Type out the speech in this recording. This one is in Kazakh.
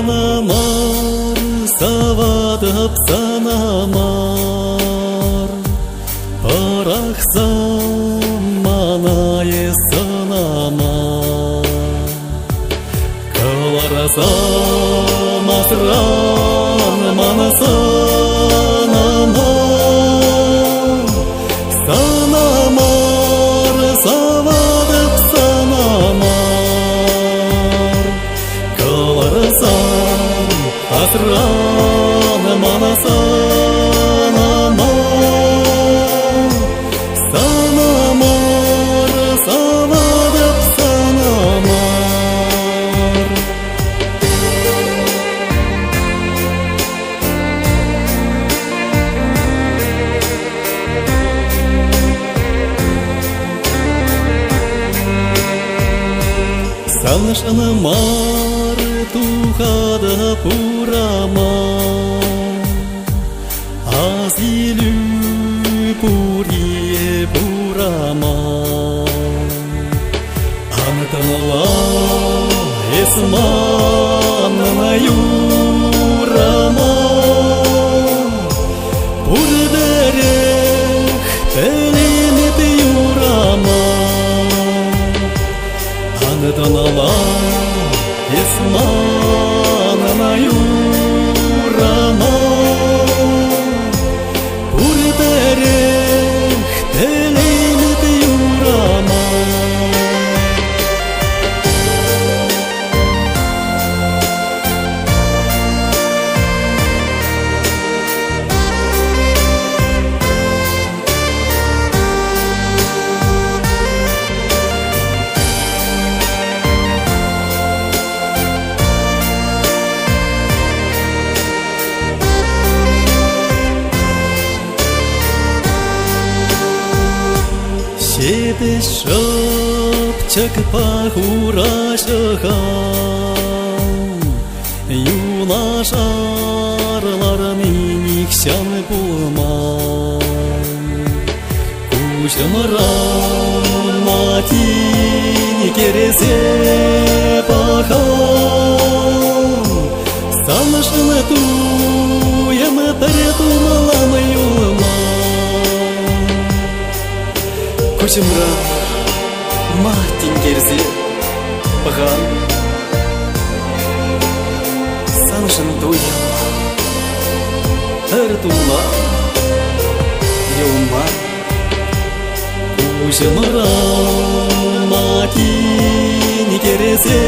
санамар, савадып санамар, парақсам манайы санамар, каларасам асран мана санамар, санамар, савадып санамар, каларасам асран мана санамар, санамар, савадып санамар. Санашанамар тухада пурамар, азилю пурие пурамар, анатанала эсманна юрамар, пурдерех телемет юрамар, анатанала эсманна юрамар, пурдерех телемет юрамар. Шеде шапчак пахурашыған, юнашарларын никшан булман, кучымыран матин кересе бахан, санышыны туемы тәртумаланы юлман, кучымра матин керсе бахан, санышыны туемы тәртумаланы юлман, кучымра матин керсе